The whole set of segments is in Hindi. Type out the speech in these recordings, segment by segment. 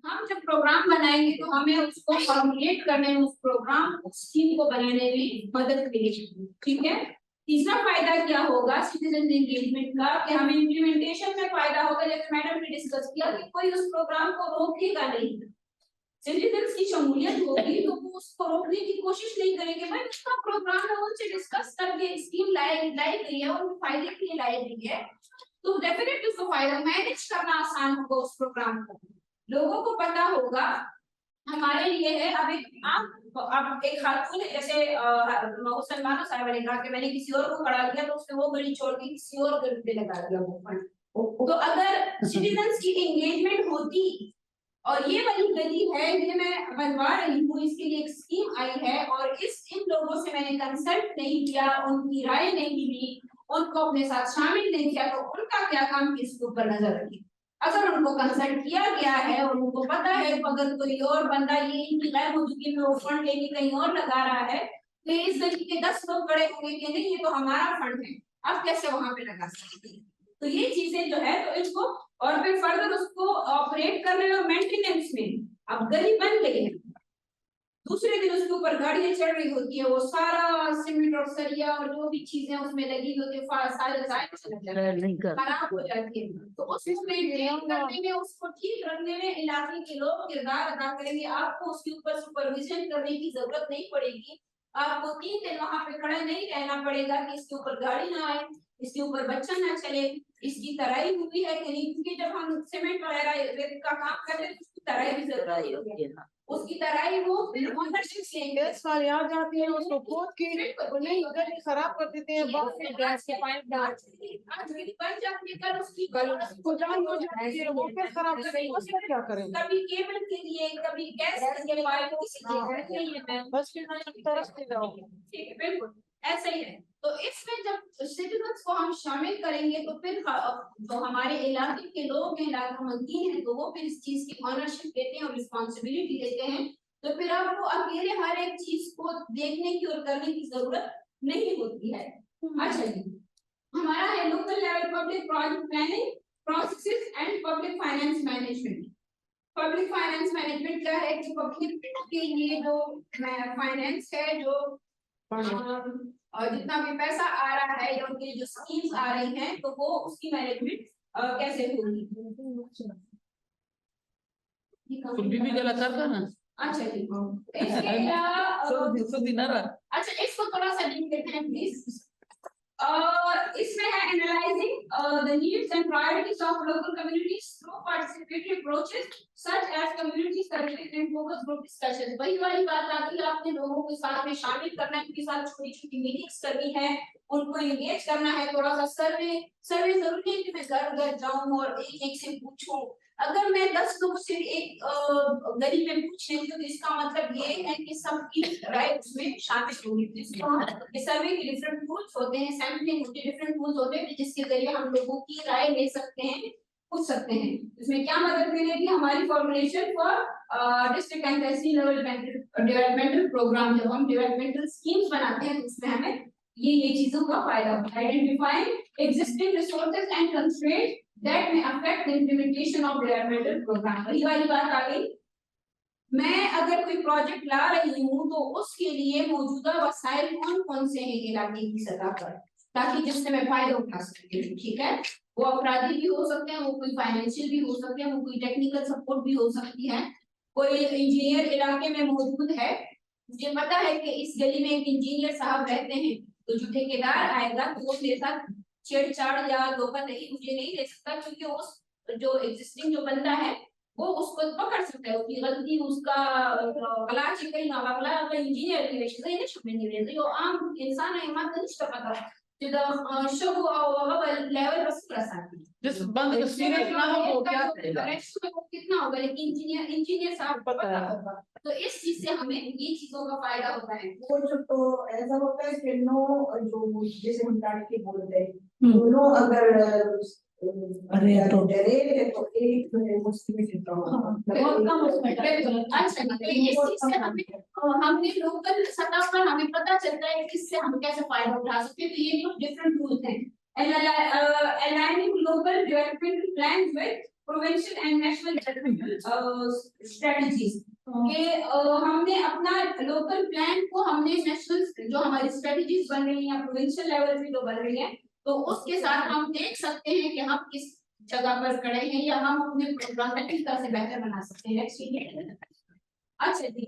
हम जब प्रोग्राम बनाएंगे तो हमें उसको फॉर्मुलेट करने में, उस प्रोग्राम स्कीम को बनाने में मदद मिलेगी। ठीक है। तीसरा फायदा क्या होगा सिटीजन एंगेजमेंट का, कि हमें इम्प्लीमेंटेशन में फायदा होगा। जैसे मैडम ने डिस्कस किया कि कोई उस प्रोग्राम को रोकेगा नहीं, सिटीजन्स की शमूलियत होगी तो वो उसको रोकने की कोशिश नहीं करेंगे। भाई उसका प्रोग्राम है, उनसे डिस्कस करके स्कीम लाई गई है और फायदे के लिए लाई गई है, तो डेफिनेटली उसको फायदा, मैनेज करना आसान होगा उस प्रोग्राम को। लोगों को पता होगा हमारे लिए है। अब एक खातून जैसे मुसलमानों साहब ने कहा कि मैंने किसी और को खड़ा किया तो उसने वो गली छोड़ के किसी और गली पे लगा दिया वो फंड। तो अगर सिटीजन्स की एंगेजमेंट होती, और ये वाली गली है ये मैं बनवा रही हूँ, इसके लिए एक स्कीम आई है और इन लोगों से मैंने कंसल्ट नहीं किया, उनकी राय नहीं ली, उनको अपने साथ शामिल नहीं किया, तो उनका क्या काम कि इसके ऊपर नजर रखी। अगर उनको कंसल्ट किया गया है और उनको पता है अगर कोई और बंदा ये इनकी गैर मौजूदगी में वो फंड लेके कहीं और लगा रहा है, तो इस गली के 10 लोग खड़े होंगे कि नहीं ये तो हमारा फंड है, अब कैसे वहां पे लगा सकते हैं। तो ये चीजें जो है तो इसको, और फिर फर्दर उसको ऑपरेट करने और मेंटेनेंस में, अब गली बन गई है, दूसरे दिन उसके ऊपर गाड़ियां चढ़ रही होती है, वो सारा सीमेंट और सरिया और जो भी चीजें उसमें लगी होती है सारे खराब हो जाती है। तो उसको मेंटेन करने में, उसको ठीक रखने में इलाके के लोग किरदार अदा करेंगे। आपको उसके ऊपर सुपरविजन करने की जरूरत नहीं पड़ेगी, आपको 3 दिन वहां पे खड़ा नहीं रहना पड़ेगा कि इसके ऊपर गाड़ी ना आए, इसके ऊपर बच्चा ना चले, इसकी तराई हुई है कि नहीं, क्योंकि जब हम सीमेंट वगैरह रेत का काम करते हैं तो उसकी तराई भी जरूरी होती है। उसकी तराई वो ओनरशिप लेंगे, साल याद जाती है उसको खोद के नहीं गली खराब कर देते हैं, बाद में गैस के पाइप डाल आज बन जाती है, कल उसकी खुदाई हो जाती है, वो फिर खराब कर उसका क्या करेंगे। कभी केबल के लिए, कभी गैस के पाइप किसी जगह के लिए, बस फिर तरसते जाओगे। ठीक है, बिल्कुल ऐसा ही है। तो इसमें जब सिटीजन्स को हम शामिल करेंगे तो फिर जो हमारे इलाके के लोग हैं, इलाका मंदीन है, तो वो फिर इस चीज की ऑनरशिप लेते हैं और रिस्पॉन्सिबिलिटी लेते हैं। तो फिर आपको अकेले हर एक चीज को देखने की और करने की जरूरत नहीं होती है। अच्छा जी, हमारा है local level public project planning processes and public finance management. Public finance management क्या है कि पब्लिक के लिए जो फाइनेंस है, जो और जितना भी पैसा आ रहा है या उनके जो स्कीम्स आ रही हैं, तो वो उसकी मैनेजमेंट कैसे होगी। कुछ भी गलत करता ना। अच्छा ठीक है, अच्छा इसको थोड़ा सा लिख देते हैं प्लीज। इसमें है analysing the needs and priorities of local communities through participatory approaches such as community service and focus group discussions. वही वाली बात आती है, आपने लोगों को साथ में शामिल करना है, उनके साथ छोटी-छोटी मीटिंग्स करनी है, उनको एंगेज करना है, थोड़ा सा सर्वे जरूरी है कि मैं घर-घर जाऊं और एक-एक से पूछूं। अगर मैं 10 लोग से एक गली में पूछ लेती हूँ तो इसका मतलब ये है कि सबकी राय उसमें शामिल होगी। इस सर्वे के डिफरेंट टूल्स होते हैं, सैम्पलिंग होती है, डिफरेंट टूल्स होते हैं जिसके जरिए हम लोगों की राय ले सकते हैं, पूछ सकते हैं। इसमें क्या मदद मिलेगी, हमारी formulation for district and tehsil level developmental programme, जब हम डेवलपमेंटल स्कीम्स बनाते हैं तो उसमें हमें ये चीजों का फायदा होता है। Identifying existing resources and constraints that may affect the implementation of developmental program। वही वाली बात आ गई, मैं अगर कोई प्रोजेक्ट ला रही हूँ तो उसके लिए मौजूदा वसाइल कौन-कौन से हैं इलाके की सतह पर, ताकि जिससे मैं फायदा उठा सकती हूँ। ठीक है, वो अपराधी भी हो सकते हैं, वो कोई फाइनेंशियल भी हो सकते हैं, वो कोई टेक्निकल सपोर्ट भी हो सकती है, कोई इंजीनियर इलाके में मौजूद है, मुझे पता है कि इस गली में एक इंजीनियर साहब रहते हैं, तो जो ठेकेदार आएगा तो वो मेरे साथ छेड़छाड़ या धोखा नहीं मुझे नहीं दे सकता, क्योंकि उस जो एग्जिस्टिंग जो बंदा है वो उसको पकड़ सकता है, उसकी गलती उसका गला चिकन ना वाला इंजीनियर की वजह से नहीं छुपने नहीं देते, जो आम इंसान है मत नहीं छुपा पता तो शो लेवल बस रसाती जिस बंद का सीरियस ना हो वो क्या करेगा, कितना होगा, लेकिन इंजीनियर साहब पता होगा। तो इस चीज से हमें ये चीजों का फायदा होता है। तो ऐसा होता है कि नो जो जैसे हम लड़के बोलते हैं दोनों अगर अरे तो डरे है तो एक मुश्किल से बहुत कम उसमें अच्छा, तो इस चीज से हमें हमने लोकल सतह पर हमें पता चलता है कि इससे हम कैसे फायदा उठा सकते हैं। तो ये जो डिफरेंट टूल्स हैं, aligning local development plans with provincial and national development strategies के हमने अपना लोकल प्लान को हमने नेशनल जो हमारी स्ट्रेटजीज बन रही हैं या प्रोविंशियल लेवल पे जो बन रही है तो उसके साथ हम देख सकते हैं कि हम किस जगह पर खड़े हैं या हम अपने प्रोग्राम को किस तरह से बेहतर बना सकते हैं। नेक्स्ट अच्छा जी,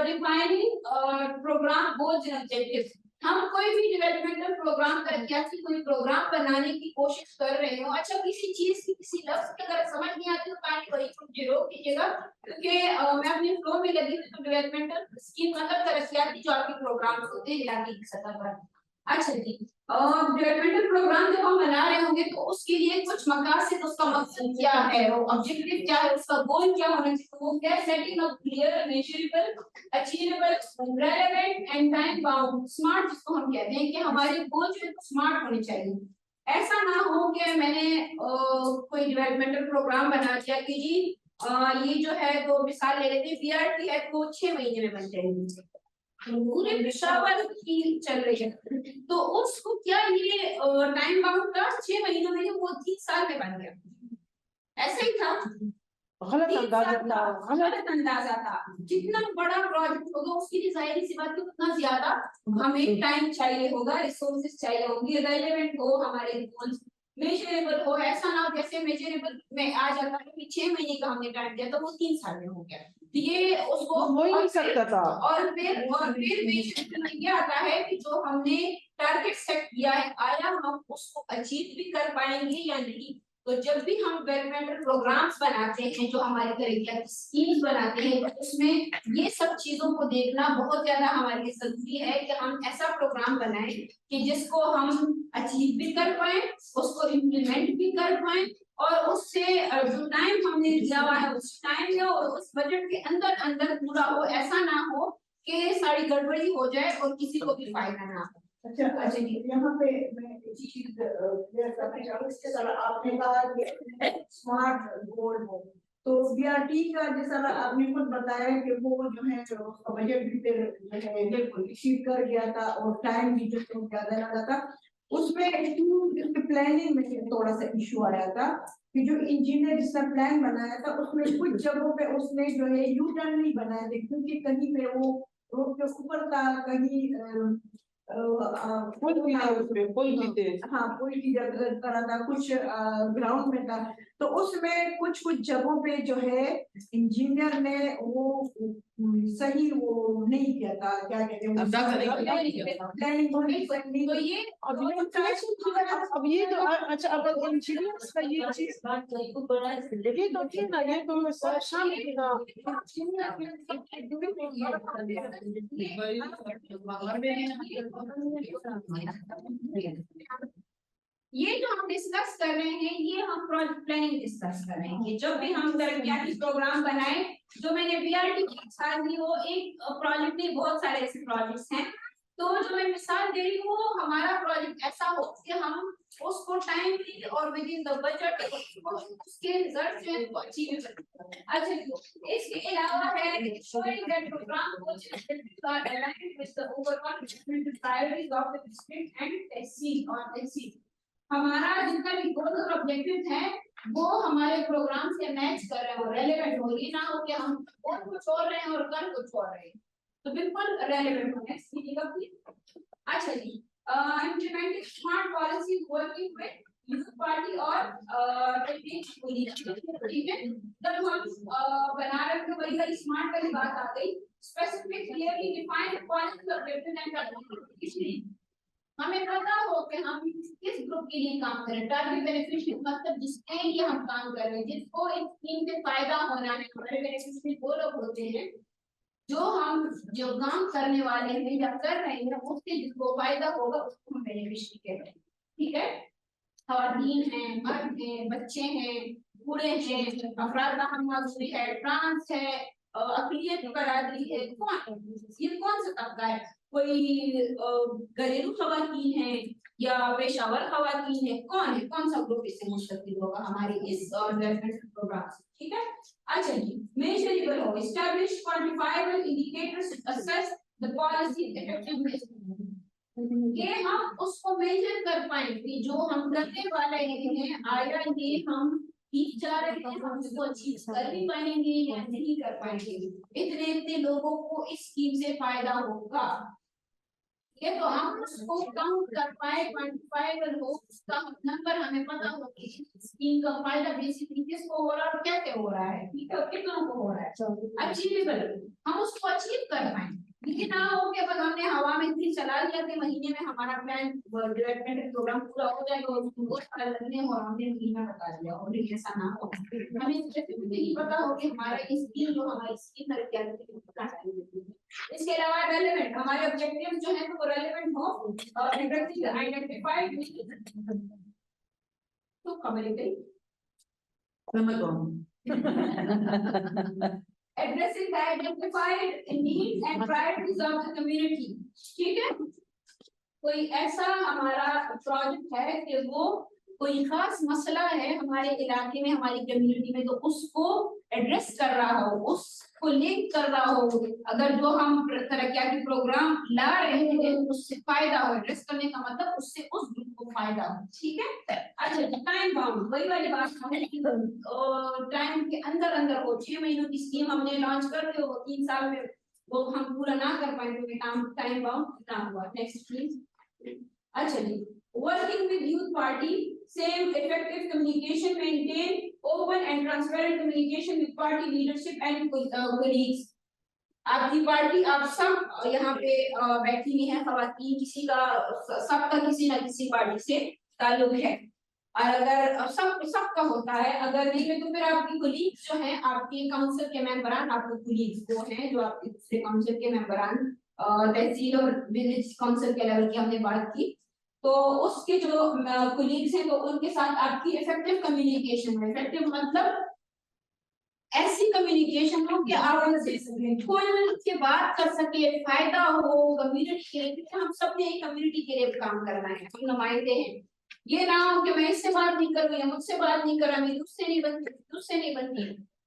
defining program goals and objectives. हम कोई भी डेवलपमेंटल प्रोग्राम करके या कोई प्रोग्राम बनाने की कोशिश कर रहे हो, अच्छा किसी चीज की किसी लफ्ज की अगर समझ नहीं आती तो काइंड वही जीरो कीजिएगा, क्योंकि मैं अपने फ्लो में लगी हुई तो डेवलपमेंटल स्कीम मतलब तरक्कियाती जो आपके प्रोग्राम्स होते हैं इलाके की सतह पर। अच्छा जी, डेवलपमेंटल प्रोग्राम जब हम बना रहे होंगे तो उसके लिए कुछ मकासद, उसका मकसद क्या है, वो ऑब्जेक्टिव क्या है, उसका गोल क्या होना चाहिए, वो क्या setting of clear measurable achievable relevant and time bound smart, जिसको हम कहते हैं कि हमारे गोल जो है स्मार्ट होने चाहिए। ऐसा ना हो कि मैंने कोई डेवलपमेंटल प्रोग्राम बना दिया कि जी ये जो है तो मिसाल ले लेते हैं बीआरटी है तो 6 महीने में बन जाएगी, पूरे पेशावर की चल रही है तो उसको क्या ये टाइम बाउंड था 6 महीनों में, वो 3 साल में बन गया, ऐसा ही था, गलत अंदाजा था। जितना बड़ा प्रोजेक्ट होगा उसके लिए जाहिर सी बात है उतना ज्यादा हमें टाइम चाहिए होगा, रिसोर्सेज चाहिए होंगे, रेलेवेंट हो, हमारे गोल्स मेजरेबल हो। ऐसा ना हो जैसे मेजरेबल में आ जाता है कि 6 महीने का हमने टाइम दिया तो वो 3 साल में हो गया, ये उसको हो ही नहीं सकता था। और फिर मेजरेबल में क्या आता है कि जो हमने टारगेट सेट किया है आया हम उसको अचीव भी कर पाएंगे या नहीं। तो जब भी हम डेवलपमेंटल प्रोग्राम्स बनाते हैं, जो हमारे करिकुलर स्कीम्स बनाते हैं, तो उसमें ये सब चीजों को देखना बहुत ज्यादा हमारे लिए जरूरी है कि हम ऐसा प्रोग्राम बनाएं कि जिसको हम अचीव भी कर पाए, उसको इम्प्लीमेंट भी कर पाए और उससे जो टाइम हमने दिया हुआ है उस टाइम में और उस बजट के अंदर अंदर पूरा हो। ऐसा ना हो कि सारी गड़बड़ी हो जाए और किसी को भी फायदा ना हो। अच्छा अच्छा, यहाँ पे मैं एक चीज क्लियर करना चाहूँ, इसके तरह आपने कहा कि स्मार्ट गोल हो, तो बीआरटी का जैसा आपने खुद बताया कि वो जो है उसका बजट भी फिर जो है बिल्कुल एक्सीड कर गया था और टाइम भी जो ज्यादा लगा था, उसमें इसके प्लानिंग में थोड़ा सा इशू आया था कि जो इंजीनियर जिसने प्लान बनाया था उसमें कुछ जगहों पे उसने जो है यू टर्न नहीं बनाया थे, क्योंकि कहीं पे वो रोड के ऊपर था, कहीं पुल की जगह करा था, कुछ ग्राउंड में था, तो उसमें कुछ जगहों पे जो है इंजीनियर ने वो सही वो नहीं किया था, क्या कहते हैं प्लानिंग तो ये अब ये तो अच्छा, अब इंजीनियर्स का ये चीज ये तो थी ना, ये तो शाम थी ना, ये जो हम डिस्कस कर रहे हैं ये हम प्रोजेक्ट प्लानिंग डिस्कस कर रहे हैं। जब भी हम तरक्याती प्रोग्राम बनाए, जो मैंने बीआरटी की मिसाल दी वो एक प्रोजेक्ट नहीं, बहुत सारे ऐसे प्रोजेक्ट्स हैं, तो जो मैं मिसाल दे रही हूँ हमारा प्रोजेक्ट ऐसा हो कि हम उसको टाइमली और विद इन द बजट उसके रिजल्ट जो है वो अचीव करें। अच्छा, इसके अलावा है showing that program goals are aligned with the overall development priorities of the district and exceed हमारा जितना भी गोल और ऑब्जेक्टिव है वो हमारे प्रोग्राम से मैच कर रहे हो, रेलेवेंट हो, ये ना हो कि हम गोल को छोड़ रहे हैं और कर को छोड़ रहे हैं, तो बिल्कुल रेलेवेंट होना चाहिए। अच्छा जी, implementing smart policies working with youth party और ठीक है, जब हम बना रहे थे वही वाली स्मार्ट वाली बात आ गई, specific clearly defined policy objective and हमें पता हो कि हम किस ग्रुप के लिए काम कर रहे हैं, टारगेट बेनिफिशियरी मतलब जिसके लिए हम काम कर रहे हैं, जिसको इस स्कीम से फायदा होना है, हमारे बेनिफिशियरी वो लोग होते हैं जो काम करने वाले हैं या कर रहे हैं, उससे जिसको फायदा होगा उसको हम बेनिफिशियरी कहते हैं। ठीक है, खवातीन हैं, मर्द हैं, बच्चे हैं, बूढ़े हैं, अफराद माजूरी है, ट्रांस है, अक़लियत बरादरी है, ये कौन सा तबका है, कोई घरेलू खवातीन है या पेशावर खवातीन है, कौन सा ग्रुप इससे मुस्तफिद होगा हमारे इस डेवलपमेंट प्रोग्राम से। ठीक है, अच्छा जी, मेजरेबल हो, establish quantifiable indicators assess the policy effectiveness. कि हम उसको मेजर कर पाएंगे जो हम करने वाले हैं, आया ये हम ठीक जा रहे हैं, हम उसको अचीव कर भी पाएंगे या नहीं कर पाएंगे, इतने इतने लोगों को इस स्कीम से फायदा होगा। ये तो हम उसको काउंट कर पाए, क्वांटिफाइबल हो, उसका नंबर हमें पता हो कि स्कीम का फायदा बेसिकली किसको हो रहा है और कैसे हो रहा है, ठीक है, और कितनों को हो रहा है, अचीवेबल, हम उसको अचीव कर पाए। लेकिन ना हो कि बस हमने हवा में इतनी चला लिया कि महीने में हमारा प्लान डेवलपमेंट प्रोग्राम पूरा हो जाएगा और उसको साल लगने और हमने महीना बता दिया, और ऐसा ना हो। हमें स्पेसिफिकली पता हो कि हमारा स्कीम जो हमारी स्कीम है क्या है। इसके अलावा रेलेवेंट, हमारे ऑब्जेक्टिव जो है वो रेलेवेंट हो और एड्रेसिंग आइडेंटिफाइड तो community addressing the identified needs and priorities of the community, ठीक है। कोई ऐसा हमारा प्रोजेक्ट है कि वो कोई खास मसला है हमारे इलाके में, हमारी कम्युनिटी में, तो उसको एड्रेस कर रहा हो, उसको लिंक कर रहा हो। अगर जो हम तरक्याती प्रोग्राम ला रहे हैं उससे फायदा हो, एड्रेस करने का मतलब उससे उस ग्रुप को फायदा हो, ठीक है। अच्छा, टाइम बाउंड, वही वाली बात हमें टाइम के अंदर अंदर हो। 6 महीनों की स्कीम हमने लॉन्च कर दी, वो 3 साल में वो हम पूरा ना कर पाए तो टाइम बाउंड कितना हुआ। Next please. अच्छा जी, working with youth party, same effective communication, maintain open and transparent communication with party leadership and colleagues। आपकी पार्टी, आप सब यहाँ पे बैठी हुई हैं खवातीन, किसी का सबका किसी ना किसी पार्टी से ताल्लुक है, और अगर सबका होता है, अगर नहीं है तो फिर आपकी कोलीग्स जो हैं, आपके काउंसिल के मेंबरान, आपके कोलीग्स वो हैं जो आपके दूसरे काउंसिल के मेंबरान, तहसील और विलेज काउंसिल के लेवल की हमने बात की, तो उसके जो कोलीग्स हैं तो उनके साथ आपकी इफेक्टिव कम्युनिकेशन है। इफेक्टिव मतलब ऐसी कम्युनिकेशन हो कि आप उनसे खुल के बात कर सके, फायदा हो कम्युनिटी के लिए, क्योंकि हम सब ने एक कम्युनिटी के लिए काम करना है, हम नुमाइंदे हैं। ये ना हो कि मैं इससे बात नहीं करूँ या मुझसे बात नहीं करा, मेरी उससे नहीं बनती, उससे नहीं बनती,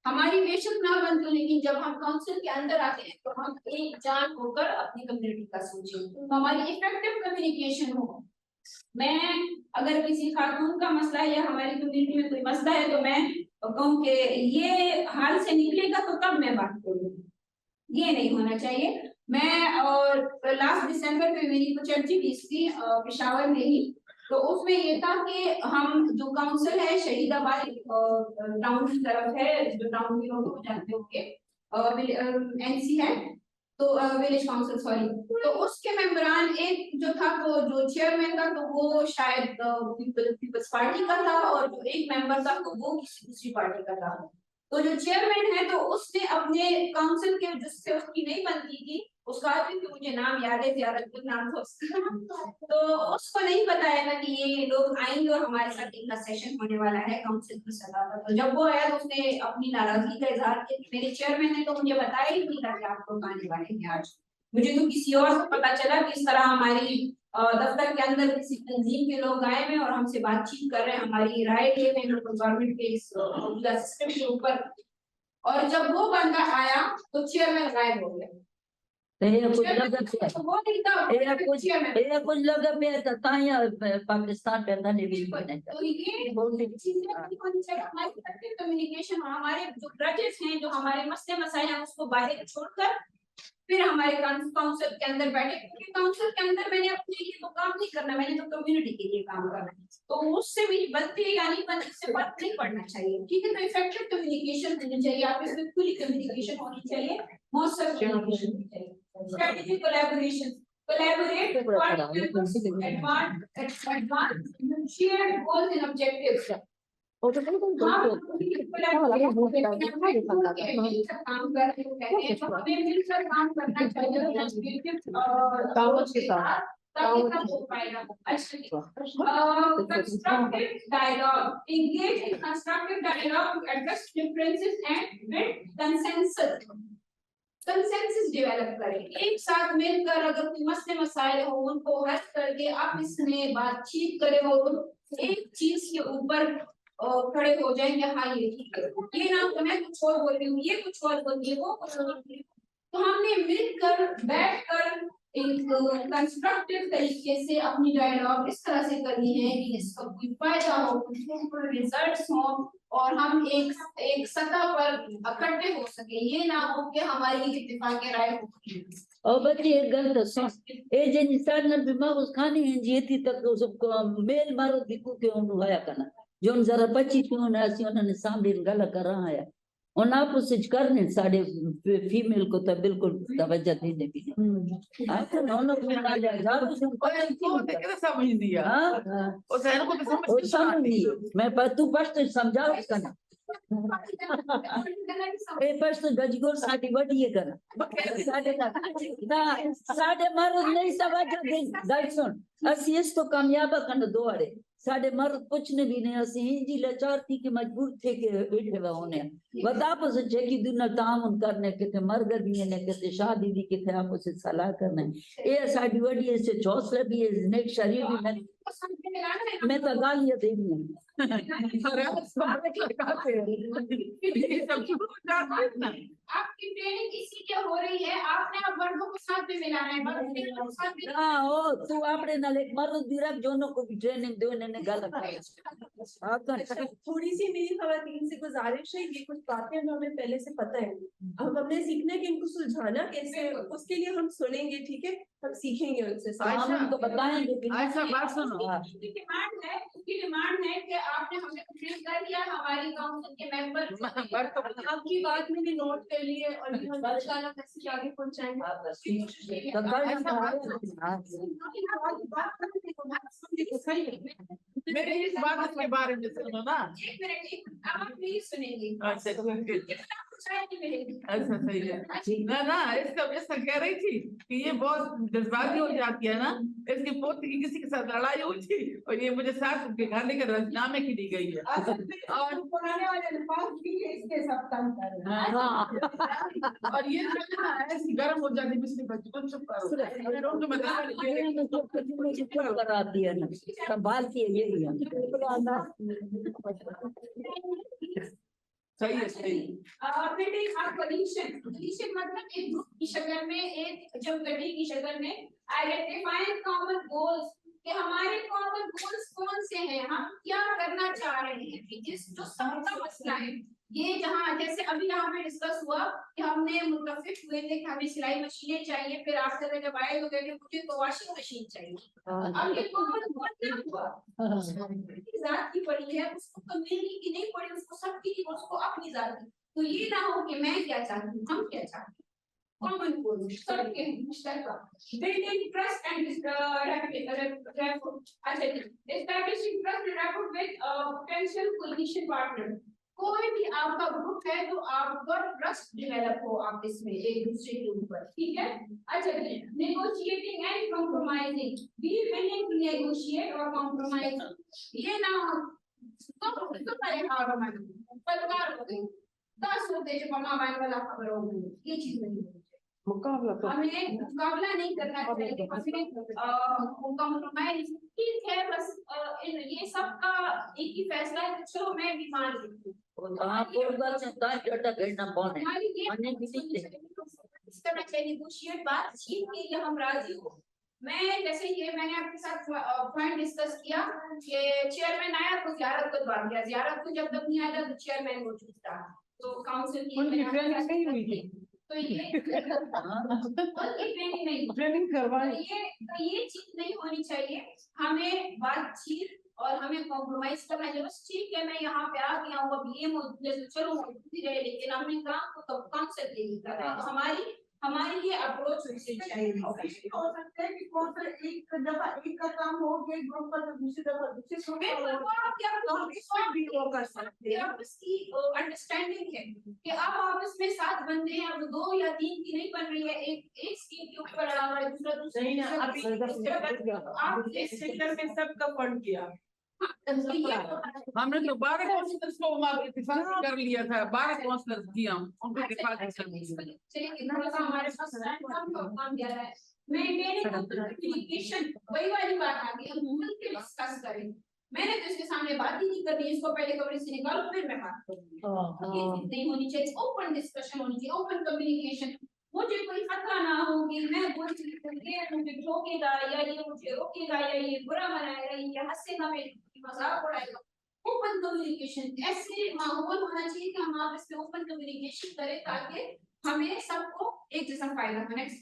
हमारी बेशक ना बनती, लेकिन जब हम काउंसिल के अंदर आते हैं तो हम एक जान होकर अपनी कम्युनिटी का सोचें, तो हमारी इफेक्टिव कम्युनिकेशन हो। मैं अगर किसी खातून का मसला है या हमारी कम्युनिटी में कोई मसला है तो मैं कहूँ कि ये हाल से निकलेगा तो तब मैं बात करूँगी, ये नहीं होना चाहिए। मैं और लास्ट दिसंबर में मेरी कुछ अर्जी भी थी पेशावर में ही, तो उसमें ये था कि हम जो काउंसिल है शहीदाबाद टाउन की तरफ है, जो टाउन के लोग जानते होंगे, एनसी है, तो विलेज काउंसिल सॉरी, तो उसके मेंबरान एक जो था वो जो चेयरमैन था तो वो शायद पीपल्स पार्टी का था, और जो एक मेंबर था तो वो किसी दूसरी पार्टी का था। तो जो चेयरमैन है तो उसने अपने काउंसिल के जिससे उसकी नहीं बनती थी, उसका कि मुझे नाम याद है, ज़ियारत नाम था उसका, तो उसको नहीं बताया था कि ये लोग आएंगे और हमारे साथ इनका सेशन होने वाला है काउंसिल की सतह पर। तो जब वो आया तो उसने अपनी नाराजगी का इजहार किया कि मेरे चेयरमैन ने तो मुझे बताया ही नहीं था कि आप लोग आने वाले हैं आज, मुझे तो किसी और से पता चला कि इस तरह हमारी दफ्तर के अंदर किसी तंजीम के लोग आए हैं और हमसे बातचीत कर रहे हैं, हमारी राय ले रहे हैं गवर्नमेंट के इस मौजूदा सिस्टम के ऊपर। और जब वो बंदा आया तो चेयरमैन गायब हो गया। कुछ लोग पाकिस्तान पे अंदर नहीं भी तो ये कम्युनिकेशन, हमारे जो ग्रजेस हैं, जो हमारे मसले मसाइल हैं, उसको बाहर छोड़कर फिर हमारे काउंसिल के अंदर बैठे, क्योंकि काउंसिल के अंदर मैंने अपने लिए तो काम नहीं करना, मैंने तो कम्युनिटी के लिए काम करना है, तो उससे मेरी बनती है या नहीं बनती से फर्क नहीं पड़ना चाहिए, ठीक है। तो इफेक्टिव कम्युनिकेशन होनी चाहिए, आपके साथ खुली कम्युनिकेशन होनी चाहिए, मौसम कम्युनिकेशन होनी चाहिए, strategic collaboration, collaborate advance shared goals and objectives। काम कर रहे हैं तो हमें मिलकर काम करना चाहिए constructive dialogue, engage in constructive dialogue to address differences and build consensus। Consensus develop करें, एक साथ मिलकर अगर कोई मसले मसाइल हो उनको हल करके आपस में बातचीत करें और एक चीज के ऊपर खड़े हो जाएंगे, हाँ ये ठीक है, ये ना मैं कुछ और बोल रही हूँ, ये कुछ और बोल रही है, वो कुछ और बोल रही है, तो हमने मिलकर बैठकर एक कंस्ट्रक्टिव तरीके से अपनी डायलॉग इस तरह से करनी है कि इसका कोई फायदा हो, कुछ रिजल्ट्स हो और हम एक सतह पर इकट्ठे हो सके। ये ना हो कि हमारी इत्तेफाक राय हो। और बच्चे एक गल तो सुन, ए जे निसार न बीमा उस खानी है जीती तक उसको मेल मारो दिखो के उन होया करना जोन जरा बची क्यों ना सी उन्होंने सामने गल कर रहा है और आप उसे करने साढ़े फीमेल को तो बिल्कुल तवज्जो देने भी नहीं आप नौनो को ना ले जा तो वो देखिए समझ दिया हां और सहर को तो और समझ नहीं मैं पर तू फर्स्ट समझाओ इसका ना ए फर्स्ट गजगोर साडी बड़ी है कर साढ़े मर्द नहीं समझ गल सुन असि इस तो कामयाब कन दोड़े साढ़े मर्द कुछ ने भी नहीं असि हिंजी लाचार थी कि मजबूर थे कि बैठे हुए होने बता आपस जेकी दुनिया तामुन करने के मर्द भी ने के शादी दी के आपस सलाह करने ए साडी बड़ी है से हौसला भी है नेक शरीर भी मैं तो गालियां दे रही हूं आपकी ट्रेनिंग इसीलिए हो रही है, आपने अब वर्गों को साथ में मिलाना है, वर्गों को साथ में हां ओ तू आपने नाल एक मर्द भी रख जोनो को भी ट्रेनिंग दो ने गलत थोड़ी सी मेरी खवातीन से गुजारिश है, ये कुछ बातें जो हमें पहले से पता है, अब हमने सीखना है कि इनको सुलझाना कैसे, उसके लिए हम सुनेंगे, ठीक है, हम सीखेंगे उनसे हम उनको बताएंगे कि ऐसा बात सुनो उसकी डिमांड है कि आपने हमें ट्रेन कर दिया, हमारी काउंसिल के मेंबर आपकी बात मैंने नोट कर ली है और ये हम इंशाल्लाह मैसेज आगे पहुंचाएंगे। तो मेरे इस बात के बारे में सुनो ना। एक मिनट अब आप प्लीज सुनेंगे। अच्छा अच्छा सही है ना ना इसका कह रही थी कि ये बहुत जज्बाती हो जाती है ना, इसकी पोती की किसी के साथ लड़ाई हुई थी और ये मुझे साथ के घर लेकर राजीनामे की दी गई है और पुराने वाले अल्फाज भी इसके सब काम कर रहे हैं। और ये ऐसी गर्म हो जाती पिछली बच्ची को चुप करो चुप कराती है ना संभालती है ये सही है सही पोजीशन मतलब एक ग्रुप की शक्ल में, एक जमगढ़ी की शक्ल में आइडेंटिफाइंग कॉमन गोल्स कि हमारे कॉमन गोल्स कौन से हैं, हम क्या करना चाह रहे हैं, जिस जो सबका मसला है। ये जहाँ जैसे अभी यहाँ पे डिस्कस हुआ कि हमने मुत्तफिक हुए थे कि हमें सिलाई मशीनें चाहिए, फिर आफ्टर जब आए तो कहते मुझे तो वॉशिंग मशीन चाहिए। अब ये कॉमन गोल क्या हुआ, जात की पड़ी है, उसको कम्युनिटी की नहीं पड़ी, उसको सबकी की, उसको अपनी जात की। तो ये ना हो कि मैं क्या चाहती हूँ, हम क्या चाहते हैं, कॉमन गोल सबके मुश्तरका। Building trust and establishing trust and rapport with potential coalition partner. कोई भी आपका ग्रुप है तो आपका ट्रस्ट डेवलप हो आप इसमें एक दूसरे के ऊपर, ठीक है। अच्छा negotiating and compromising, be willing to negotiate और कॉम्प्रोमाइज। ये ना तो पहले हार परिवार हो गई 10 होते जो मामा वाला खबर हो गई, ये चीज नहीं है। हमें मुकाबला नहीं करना चाहिए, हमें कॉम्प्रोमाइज ठीक है, बस ये सबका एक ही फैसला है, चलो मैं भी मान लेती हूँ। करना चाहिए नेगोशिएट, बातचीत के लिए हम राजी हो। मैं जैसे ये मैंने आपके साथ पॉइंट डिस्कस किया कि चेयरमैन आया तो ज़ियारत को बात किया, ज़ियारत को जब तक नहीं आया तो चेयरमैन मौजूद था, तो काउंसिल की नहीं हुई थी तो ये ट्रेनिंग नहीं, ट्रेनिंग करवाई। तो ये चीज नहीं होनी चाहिए। हमें बातचीत और हमें कॉम्प्रोमाइज करना चाहिए। बस ठीक है मैं यहाँ पे आ गया हूँ, अब ये मौजूद चलो मौजूद रहे, लेकिन हमने काम को तो काउंसिल नहीं कर रहा है। हमारी ये अप्रोच होनी चाहिए। हो सकता है कि कौन सा एक दफा एक का काम हो गया ग्रुप पर, दूसरी दफा दूसरे ग्रुप भी वो कर सकते हैं। आपकी अंडरस्टैंडिंग है कि अब आपस में 7 बंदे हैं, अब 2 या 3 की नहीं बन रही है, एक स्कीम के ऊपर आ रहा है, दूसरा नहीं ना, अभी आप इस सेक्टर में सबका फंड किया, हमने तो 12 काउंसलर्स को इत्तेफाक कर लिया था, 12 काउंसलर्स किया उनको इत्तेफाक कर लिया। चलिए थोड़ा सा हमारे पास काम ज्यादा है। मेंटेनिंग कम्युनिकेशन, वही वाली बात आ गई, हम खुल के डिस्कस करें। मैंने तो इसके सामने बात ही नहीं करनी, इसको पहले कवरेज से निकालो फिर मैं बात करूंगी। ये नहीं होनी चाहिए, ओपन डिस्कशन होनी चाहिए, ओपन कम्युनिकेशन। मुझे कोई खतरा ना हो कि मैं ये मुझे ठोकेगा या ये मुझे रोकेगा या ये बुरा बनाएगा, ये हंसेगा, मेरी मजाक उड़ाएगा। ओपन कम्युनिकेशन, ऐसे माहौल होना चाहिए कि हम आपस में ओपन कम्युनिकेशन करें ताकि हमें सबको एक जैसा फायदा हो। नेक्स्ट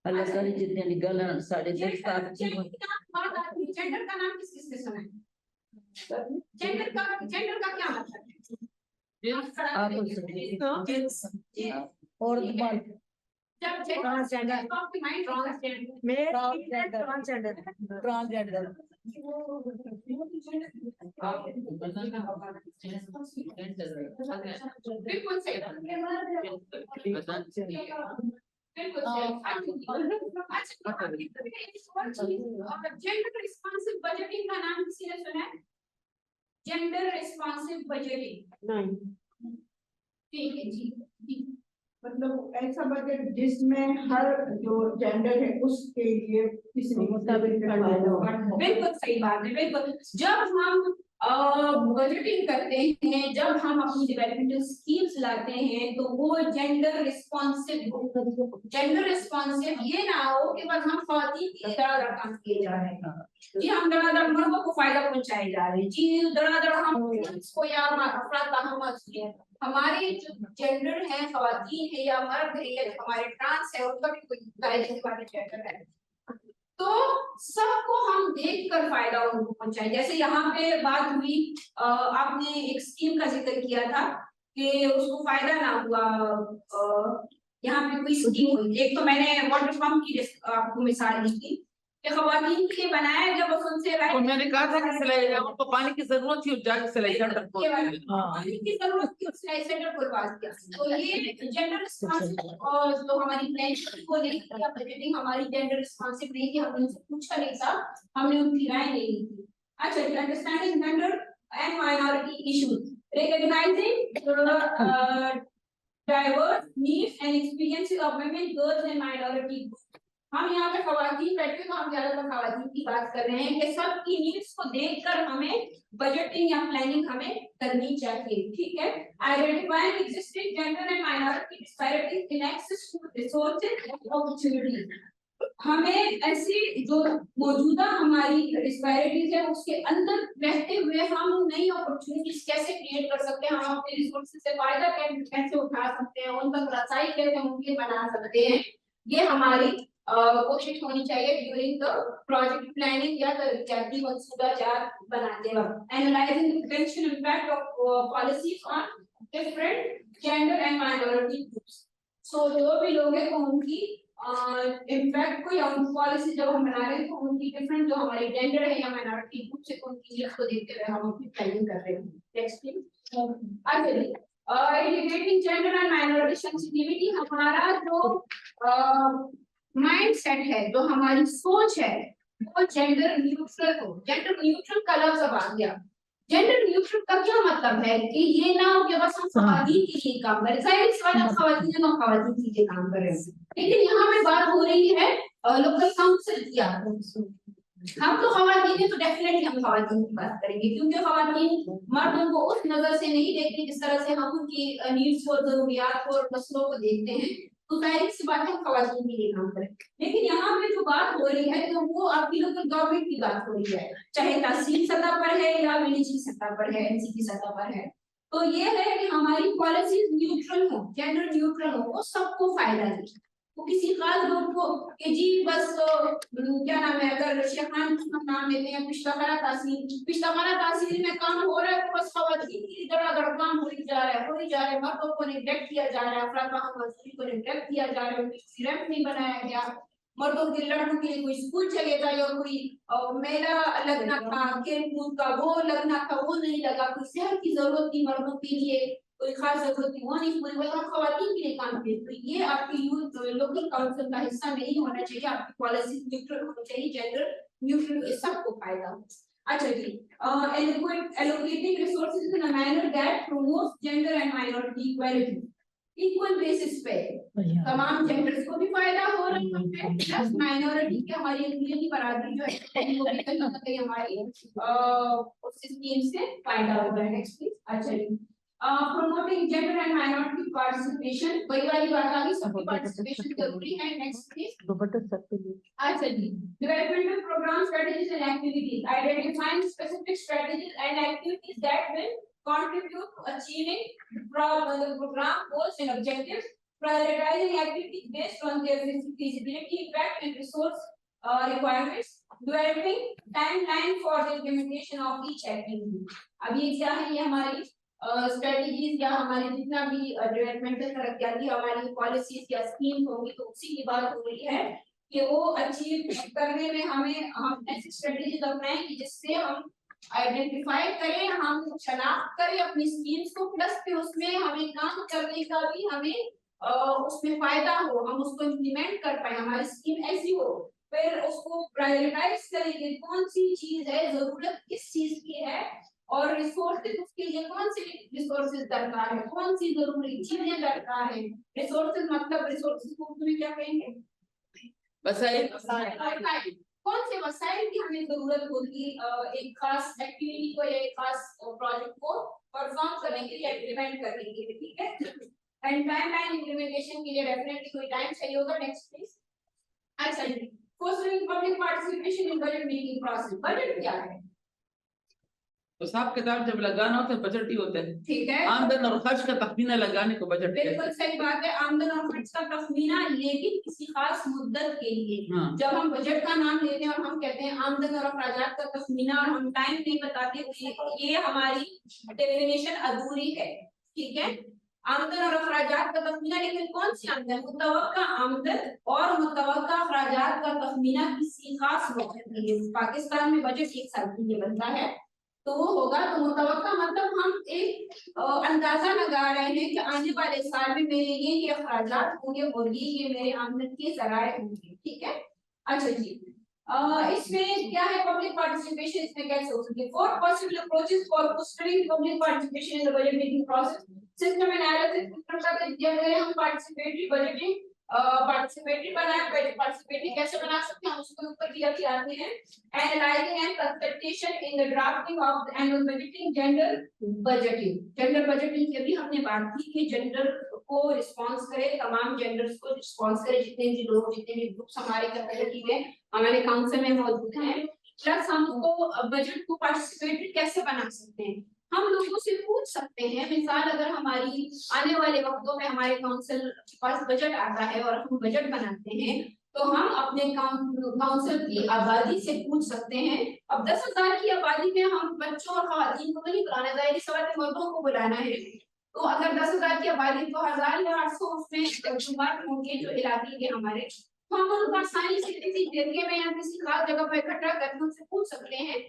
अल्लाह सारी जितने निकल साढ़े 10 साल जेंडर का नाम किस किसने सुना है? जेंडर का क्या मतलब है? और जब ट्रांसजेंडर आपके माइंड ट्रांसजेंडर बिल्कुल सही, बिल्कुल सही। जेंडर रिस्पॉन्सिव बजटिंग का नाम किसी ने सुना है? जेंडर रिस्पॉन्सिव बजटिंग, ठीक है जी। मतलब ऐसा बजट जिसमें हर जो जेंडर है उसके लिए किसी मुताबिक फायदा होगा। बिल्कुल सही बात है, बिल्कुल। जब हम बजटिंग करते हैं, जब हम अपनी डेवलपमेंटल स्कीम्स लाते हैं तो वो जेंडर रिस्पॉन्सिव ये ना हो कि बस हम ख्वातीन की दरादर काम किए जा रहे हैं, जी हम दरादर मर्दों को फायदा पहुंचाए जा रहे हैं, जी दरादर हम को या हमारे जो जेंडर है, ख्वातीन है या मर्द है या हमारे ट्रांस है, उनका भी कोई दायरे के बारे में जेंडर है, तो सबको हम देखकर फायदा उनको पहुंचाए। जैसे यहाँ पे बात हुई, आपने एक स्कीम का जिक्र किया था कि उसको फायदा ना हुआ। यहाँ पे कोई स्कीम हुई, एक तो मैंने वाटर पंप की आपको मिसाल दी थी कि ख्वातीन के लिए बनाया गया, बस उनसे और मैंने कहा था कि सिलाई उनको पानी की जरूरत थी, जाके सिलाई सेंटर पानी की जरूरत थी, सिलाई सेंटर खुलवा दिया। तो ये जेंडर रिस्पॉन्सिव और जो हमारी प्लानिंग को लेकर या बजटिंग हमारी जेंडर रिस्पॉन्सिव नहीं थी, हमने उनसे पूछा नहीं था, हमने उनकी राय नहीं ली थी। अच्छा, understanding gender and minority issues, recognising diverse needs and experiences of women, girls and minority groups। हम यहाँ पे खवातीन बैठे तो हम ज्यादातर खवातीन की बात कर रहे हैं कि सबकी नीड्स को देखकर हमें बजटिंग या प्लानिंग हमें करनी चाहिए, ठीक है। Identifying existing gender and minority disparities in access to resources and opportunities, हमें ऐसी जो मौजूदा हमारी डिस्पैरिटीज है उसके अंदर रहते हुए हम नई अपॉर्चुनिटीज कैसे क्रिएट कर सकते हैं, हम अपने रिसोर्सेज से फायदा कैसे उठा सकते हैं, उन तक रसाई कैसे मुमकिन बना सकते हैं, ये हमारी कोशिश होनी चाहिए ड्यूरिंग द प्रोजेक्ट प्लानिंग या तरक्याती मंसूबा जात बनाते वक्त। Analysing the potential impact of policies on different gender and minority groups, so जो भी लोग हैं उनकी इम्पैक्ट को या उन पॉलिसी जब हम बना रहे हैं तो उनकी डिफरेंट जो हमारे जेंडर है या माइनॉरिटी ग्रुप से उनकी नीड्स को देखते हुए हम अपनी प्लानिंग कर रहे हैं। Next please. आगे elevating gender and minority sensitivity, हमारा जो माइंडसेट है, जो हमारी सोच है वो जेंडर न्यूट्रल हो। जेंडर न्यूट्रल का लफ्ज अब आ गया। जेंडर न्यूट्रल का क्या मतलब है कि ये ना हो कि बस हम खवातीन के लिए काम करें, जाहिर सी बात है खवातीन है तो हम खवातीन के लिए काम कर रहे हैं, लेकिन यहाँ पे बात हो रही है लोकल काउंसिल की। हम तो खवातीन है तो डेफिनेटली हम खवातीन की बात करेंगे, क्योंकि खवातीन मर्दों को उस नजर से नहीं देखती जिस तरह से हम उनकी नीड्स और जरूरियात और मसलों को देखते हैं, तो जाहिर सी बात है खवातीन के लिए काम करें। लेकिन यहाँ पे जो बात हो रही है तो वो आपकी लोकल गवर्नमेंट की बात हो रही है, चाहे तहसील सतह पर है या विलेज सतह पर है, एनसीपी सतह पर है। तो ये है कि हमारी पॉलिसीज न्यूट्रल हो, जेंडर न्यूट्रल हो, वो सबको फायदा दे, वो किसी खास ग्रुप को कि जी बस क्या नाम है, अगर शेखान हम नाम लेते हैं पिश्तखाना तहसील में काम हो रहा है तो बस खवातीन की दरादर काम हो ही जा रहा है, मर्दों को नेग्लेक्ट किया जा रहा है, अफरा मजदूरी को नेग्लेक्ट किया जा रहा है, उनकी रैंप नहीं बनाया गया, मर्दों के लड़कों के लिए कोई स्कूल चलेगा या कोई मेला लगना था, खेल कूद का वो लगना था वो नहीं लगा, कोई सेहत की जरूरत थी मर्दों के लिए कोई खास जरूरत थी वो नहीं पूरी, मतलब खवातीन के लिए काम किए। तो ये आपकी यूथ लोकल काउंसिल का हिस्सा नहीं होना चाहिए, आपकी पॉलिसी न्यूट्रल होनी चाहिए, जेंडर न्यूट्रल, ये सबको फायदा हो। अच्छा जी, allocating resources in a manner that promotes gender and minority equality, equal basis पे तमाम जेंडर्स को भी फायदा हो रहा है, प्लस माइनॉरिटी की हमारी अक़लियती बरादरी जो है वो भी कहीं ना कहीं हमारी उस स्कीम से फायदा हो रहा है। Next please. अच्छा जी, promoting gender and minority participation, वही वाली बात आ गई, सबकी participation जरूरी है। Next please. अच्छा जी, developmental program strategies and activities, identifying specific strategies and activities that will contribute to achieving the program goals and objectives, prioritizing activities based on their feasibility, impact and resource requirements, developing timeline for the implementation of each activity। अब ये क्या है, ये हमारी स्ट्रेटजीज या हमारी जितना भी डेवलपमेंटल तरक्याती हमारी पॉलिसीज या स्कीम होंगी, तो उसी की बात हो रही है कि वो अचीव करने में हम ऐसी स्ट्रेटजीज अपनाएं कि जिससे हम आइडेंटिफाई करें, हम शनाख्त करें अपनी स्कीम्स को, प्लस पे उसमें हमें काम करने का भी हमें उसमें फायदा हो, हम उसको इम्प्लीमेंट कर पाए, हमारी स्कीम ऐसी हो। फिर उसको प्रायोरिटाइज करेंगे, कौन सी चीज है, जरूरत किस चीज की है, और रिसोर्सेज उसके लिए कौन सी रिसोर्सेज दरकार है, कौन सी जरूरी चीजें दरकार है। रिसोर्सेज मतलब रिसोर्सेज को तुम्हें क्या कहेंगे, वसाइल। कौन से वसाइल की हमें जरूरत होगी एक खास एक्टिविटी को या एक खास प्रोजेक्ट को परफॉर्म करने के लिए, इम्प्लीमेंट करने के लिए, ठीक है। एंड टाइमलाइन इम्प्लीमेंटेशन के लिए डेफिनेटली कोई टाइम चाहिए होगा। Next please. अच्छा जी, fostering public participation in budget making process. Budget क्या है? हिसाब किताब जब लगाना होता है बजट ही होता है, ठीक है, आमदन और खर्च का तखमीना लगाने को बजट कहते हैं। बिल्कुल सही बात है, आमदन और खर्च का तखमीना, लेकिन किसी खास मुद्दत के लिए। हाँ। जब हम बजट का नाम लेते हैं और हम कहते हैं आमदन और अखराजात का तखमीना और हम टाइम नहीं बताते, तो ये हमारी डेफिनेशन अधूरी है, ठीक है। आमदन और अखराजात का तखमीना, लेकिन कौन सी आमदन, मुतवक्का आमदन और मुतवक्का अखराजात का तखमीना किसी खास वक्त के लिए। पाकिस्तान में बजट एक साल के लिए बनता है, तो वो होगा, तो मुतवक्का मतलब हम एक अंदाजा लगा रहे हैं कि आने वाले साल में मेरे ये अखराजात होंगे और ये मेरे आमदन के जराए होंगे, ठीक है। अच्छा जी, इसमें क्या है पब्लिक पार्टिसिपेशन, इसमें कैसे हो सकती है? 4 possible approaches for fostering public participation in the budget making process. System analysis, system का जरिए हम पार्टिसिपेटरी बजटिंग पार्टिसिपेटरी पार्टिसिपेटरी कैसे बना सकते हैं, उसके ऊपर भी अभी आते हैं। Analysing and consultation in the drafting of the annual budgeting, gender budgeting की अभी हमने बात की कि जेंडर को रिस्पांस करे, तमाम जेंडर्स को रिस्पांस करे, जितने भी लोग, जितने भी ग्रुप्स हमारे कम्युनिटी में हमारे काउंसिल में मौजूद हैं। प्लस हम उसको बजट को पार्टिसिपेटरी कैसे बना सकते हैं, हम लोगों से पूछ सकते हैं। मिसाल अगर हमारी आने वाले वक्तों में हमारे काउंसिल के पास बजट आता है और हम बजट बनाते हैं, तो हम अपने काउंसिल की आबादी से पूछ सकते हैं। अब 10,000 की आबादी में हम बच्चों और खवातीन को नहीं बुलाना, जाहिर सी बात है मर्दों को बुलाना है। तो अगर 10,000 की आबादी तो 1000 या 800 उसमें मर्द होंगे जो इलाके के हमारे, तो हम उनको आसानी से किसी जरिए में या किसी खास जगह पर इकट्ठा करके उनसे पूछ सकते हैं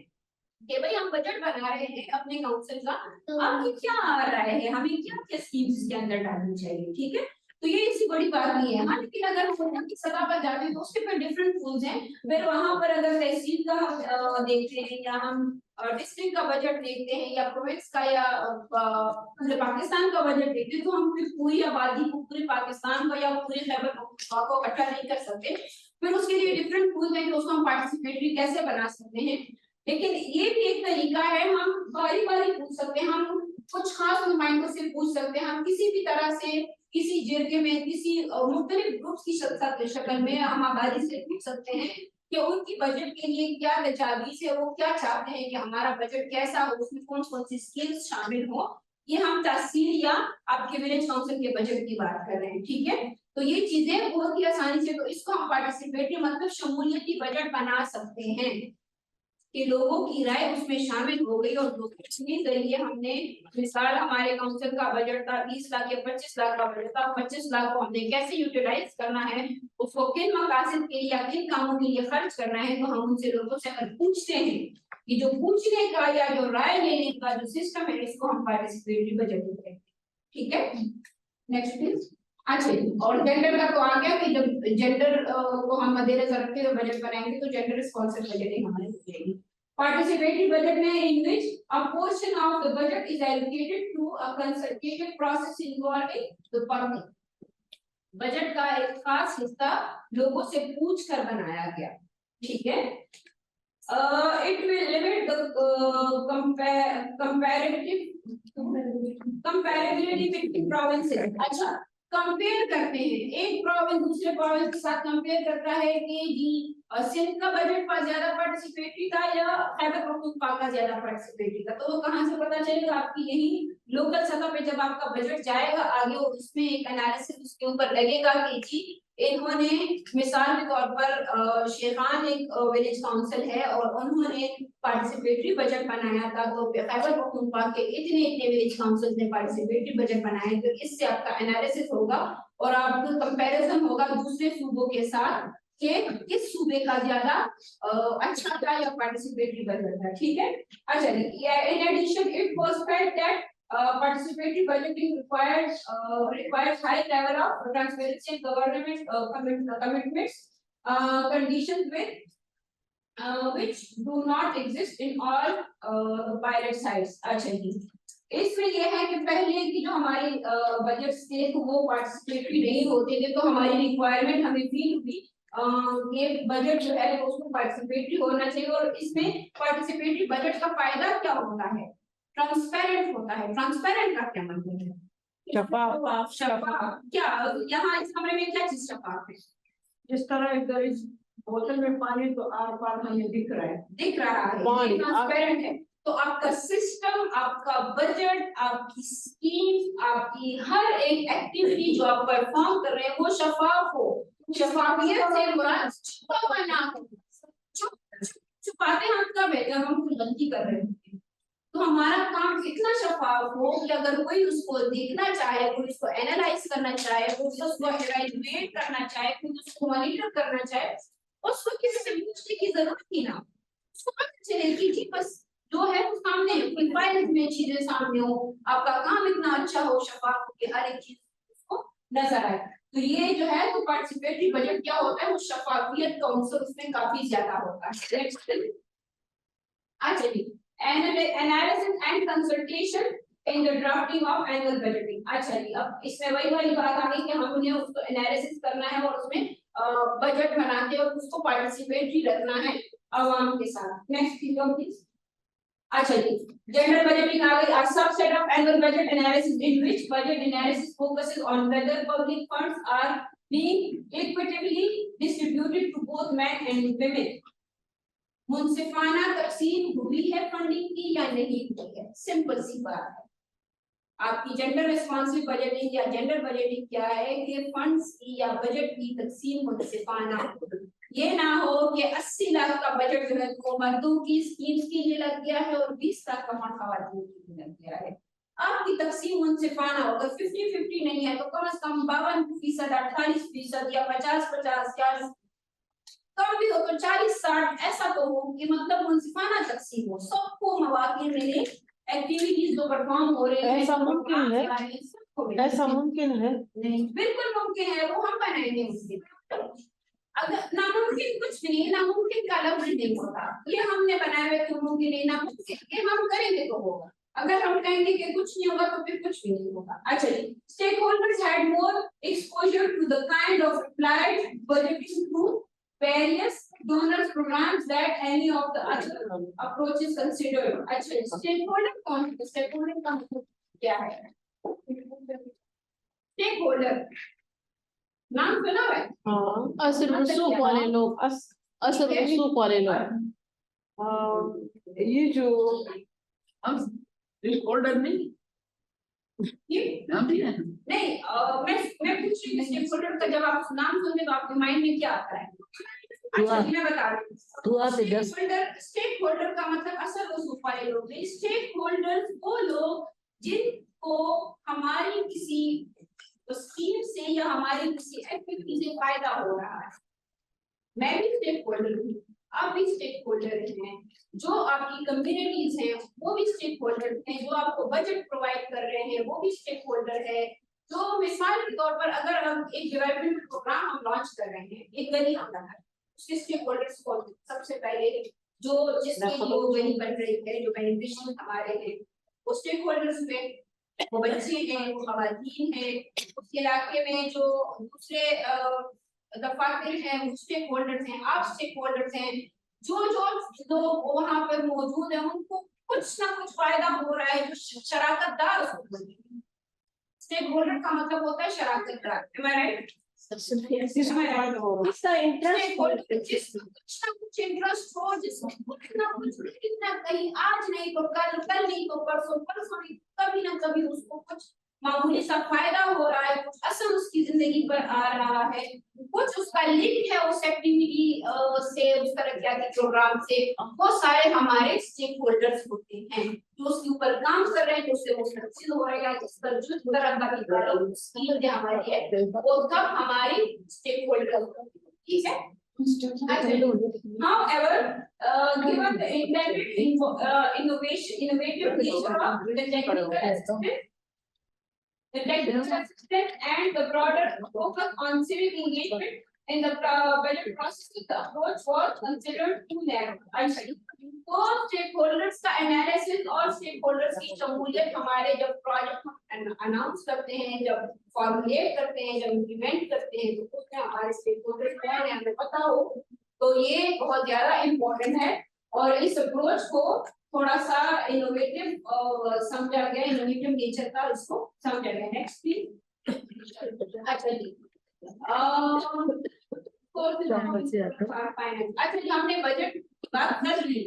कि भाई हम बजट बना रहे हैं अपने काउंसिल का, आपकी क्या राय है, हमें क्या क्या स्कीम्स इसके अंदर डालनी चाहिए, ठीक है। तो ये इसी बड़ी बात नहीं है। हाँ, लेकिन अगर हम की सतह पर जाते हैं तो उसके पर डिफरेंट टूल्स हैं। फिर वहां पर अगर तहसील का हम देखते हैं या हम डिस्ट्रिक्ट का बजट देखते हैं या प्रोविंस का या पूरे पाकिस्तान का बजट देखते हैं, तो हम फिर पूरी आबादी को, पूरे पाकिस्तान को या पूरे खैबर पख्तूनख्वा को इकट्ठा नहीं कर सकते। फिर उसके लिए डिफरेंट टूल्स हैं कि उसको हम पार्टिसिपेटरी कैसे बना सकते हैं। लेकिन ये भी एक तरीका है, हम बारी बारी पूछ सकते हैं, हम कुछ खास नुमाइंदों से पूछ सकते हैं, हम किसी भी तरह से किसी जिरगे में किसी मुख्तलिफ ग्रुप्स की शक्ल में हम आबादी से पूछ सकते हैं कि उनकी बजट के लिए क्या तजावीज़ है, वो क्या चाहते हैं कि हमारा बजट कैसा हो, उसमें कौन कौन सी स्कीम्स शामिल हो। ये हम तहसील या आपके विलेज काउंसिल के बजट की बात कर रहे हैं, ठीक है। तो ये चीजें बहुत ही आसानी से, तो इसको हम पार्टिसिपेटरी मतलब शमूलियती बजट बना सकते हैं कि लोगों की राय उसमें शामिल हो गई और इसके जरिए हमने, मिसाल हमारे काउंसिल का बजट था 20 लाख या 25 लाख का बजट था, 25 लाख को हमने कैसे यूटिलाइज करना है, उसको किन मकासद के लिए या किन कामों के लिए खर्च करना है, तो हम उनसे लोगों से अगर पूछते हैं कि जो पूछने का या जो राय लेने का जो सिस्टम है, इसको हम पार्टिसिपेटरी बजट कहते हैं, ठीक है। Next please. अच्छा, और जेंडर का तो आ गया कि जब जेंडर को हम मद्देनजर रखते हुए बजट बनाएंगे तो जेंडर रिस्पॉन्सिव बजटिंग हमारी हो जाएगी। Participatory budget में in which a portion of the budget is allocated to a consultative process involving the public. Budget का एक खास हिस्सा लोगों से पूछ कर बनाया गया, ठीक है। It will limit the comparative comparability between provinces. अच्छा, कंपेयर करते हैं, एक प्रोविंस दूसरे प्रोविंस के साथ कंपेयर करता है कि जी सिंध का बजट पर ज्यादा पार्टिसिपेटरी था या खैबर पख्तूनख्वा का ज्यादा पार्टिसिपेटरी था। तो वो कहाँ से पता चलेगा? आपकी यही लोकल सतह पे जब आपका बजट जाएगा आगे और उसमें एक एनालिसिस उसके ऊपर लगेगा कि जी इन्होंने मिसाल के तौर पर शेखान एक विलेज काउंसिल है और उन्होंने पार्टिसिपेटरी बजट बनाया था, तो खैबर पख्तूनख्वा के इतने इतने विलेज काउंसिल ने पार्टिसिपेटरी बजट बनाए, तो इससे आपका एनालिसिस होगा और आपका कंपैरिजन होगा दूसरे सूबों के साथ कि किस सूबे का ज्यादा अच्छा था या पार्टिसिपेटरी बजट था। ठीक है। अच्छा, in addition it was felt that participatory budgeting requires high level of transparency and government commitments conditions which do not exist in all pilot sites। अच्छा जी, इसमें यह है कि पहले की जो हमारी बजट थे तो वो पार्टिसिपेटरी नहीं होते थे, तो हमारी रिक्वायरमेंट हमें फील हुई ये बजट जो है उसको पार्टिसिपेटरी होना चाहिए। और इसमें पार्टिसिपेटरी बजट का फायदा क्या होता है? ट्रांसपेरेंट होता है। ट्रांसपेरेंट का क्या मतलब है? शफाफ। शफाफ। क्या यहाँ इस कमरे में क्या चीज शफाफ है? जिस तरह अगर इस बोतल में पानी तो आर पार हमें दिख रहा है, ये ट्रांसपेरेंट है। तो आपका सिस्टम, आपका बजट, आपकी स्कीम, आपकी हर एक एक्टिविटी जो आप परफॉर्म कर रहे हैं वो शफाफ हो। शफाफियत से मुराद छुपा ना हो। छुपाते हम कब है? जब हम कोई गलती कर रहे होते हैं। तो हमारा काम इतना शफाफ हो कि अगर कोई उसको देखना चाहे, कोई उसको एनालाइज करना चाहे, कोई उसको इवैल्यूएट करना चाहे, कोई उसको मॉनिटर करना चाहे, उसको किसी से पूछने की जरूरत ही ना। उसको पता चले कि जी बस जो है वो सामने है, कोई फाइल में चीजें सामने हो, आपका काम इतना अच्छा हो, शफाफ हो कि हर एक चीज उसको नजर आए। तो ये जो है तो पार्टिसिपेटरी बजट क्या होता है? वो शफाफियत का अंसर उसमें काफी ज्यादा होता है। अच्छा जी, analysis and consultation in the drafting of annual budgeting. अच्छा जी, अब इसमें वही वाली बात आ गई कि हमने उसको एनालिसिस करना है और उसमें बजट बनाते और उसको पार्टिसिपेटरी रखना है आवाम के साथ। Next please. अच्छा जी, जेंडर बजटिंग आ गई। A subset of annual budget analysis in which budget analysis focuses on whether public funds are being equitably distributed to both men and women। मुंसिफाना तकसीम हुई है फंडिंग की या नहीं हुई है? सिंपल सी बात है। आपकी जेंडर रिस्पॉन्सिव बजटिंग या जेंडर बजटिंग क्या है कि फंड्स की या बजट की तकसीम मुंसिफाना हो। ये ना हो कि 80 लाख का बजट जो है वो मर्दों की स्कीम्स के लिए लग गया है और 20 लाख का खवातीन के लिए लग गया है। आपकी तकसीम मुंसिफाना हो, अगर 50-50 नहीं है तो कम से कम 52%, 48% या 50-50 या कम भी हो तो 40-60, ऐसा तो हो कि मतलब मुंसिफाना तकसीम हो, सबको मौके मिले, एक्टिविटीज जो परफॉर्म हो रहे हैं। ऐसा मुमकिन है? ऐसा मुमकिन है? नहीं, बिल्कुल मुमकिन है, वो हम बनाएंगे उसके। अगर नामुमकिन कुछ भी नहीं, नामुमकिन का लफ्ज नहीं होता, ये हमने बनाए हुए तो मुमकिन नहीं, नामुमकिन ये हम करेंगे तो होगा। अगर हम कहेंगे कि कुछ नहीं होगा तो फिर कुछ भी नहीं होगा। अच्छा जी, stakeholders had more exposure to the kind of applied budgeting through various donors programs that any of the other approaches considered। अच्छा, stakeholder कौन है? stakeholder का मतलब क्या है? stakeholder नाम सुना है? हाँ, असर रसूख वाले लोग, असर रसूख वाले लोग। ये जो हम होल्डर नहीं ये नाम भी है। नहीं, मैं पूछ रही हूँ स्टेकहोल्डर का जब आप नाम सुनते तो आपके माइंड में क्या आता है? अच्छा, मैं बता रही हूँ। स्टेकहोल्डर का मतलब असर रसूख वाले लोग। स्टेक होल्डर्स वो लोग जिनको हमारी किसी स्कीम से या हमारी किसी एक्टिविटी से फायदा हो रहा है। मैं भी स्टेक होल्डर हूँ, आप भी स्टेक होल्डर हैं, जो आपकी कम्युनिटीज हैं वो भी स्टेक होल्डर हैं, जो आपको बजट प्रोवाइड कर रहे हैं वो भी स्टेक होल्डर है। तो मिसाल के तौर पर अगर हम एक डेवलपमेंट प्रोग्राम हम लॉन्च कर रहे हैं, एक गली हम बना रहे हैं, उसके स्टेक होल्डर्स को सबसे पहले जो जिसके लिए वो गली बन रही है, जो बेनिफिशियल हमारे हैं वो स्टेक होल्डर्स में वो बच्चे हैं, वो खवातीन हैं, उसके इलाके में जो दूसरे दफातर हैं वो स्टेक होल्डर्स हैं, आप स्टेक होल्डर्स हैं। जो जो लोग वहां पर मौजूद हैं उनको कुछ ना कुछ फायदा हो रहा है जो शराकतदार उसको स्टेक होल्डर का मतलब होता है शराकतदार, am I right? इसका इंटरेस्ट कुछ ना कुछ इंटरेस्ट हो, जिसको कुछ ना कुछ कितना कहीं आज नहीं तो कल, कल नहीं तो परसों, परसों नहीं कभी ना कभी उसको कुछ मामूली सा फायदा हो रहा है, कुछ असर उसकी जिंदगी पर आ रहा है, कुछ उसका लिंक है उस एक्टिविटी से, उस तरह के प्रोग्राम से, वो सारे हमारे स्टेक होल्डर्स होते हैं जो उसके ऊपर काम कर रहे हैं, जो उससे वो सक्सेस हो रहा है, जिस पर जो तरह का भी स्कीम है हमारी है, वो सब हमारी स्टेक होल्डर, ठीक है। However, given the intended innovative nature of the technical assistance and the broader focus on civic engagement in the budget process, the approach was considered too narrow. तो स्टेकहोल्डर्स का एनालिसिस और स्टेकहोल्डर्स की शमूलियत हमारे जब प्रोजेक्ट अनाउंस करते हैं, जब फॉर्मुलेट करते हैं, जब इम्प्लीमेंट करते हैं, तो उसमें हमारे स्टेकहोल्डर्स कौन है हमें पता हो, तो ये बहुत ज्यादा इम्पोर्टेंट है। और इस अप्रोच को थोड़ा सा इनोवेटिव समझा गया, इनोवेटिव नेचर का इसको समझा गया। Next please. अच्छा जी, अच्छा जी, हमने बजट की बात कर ली।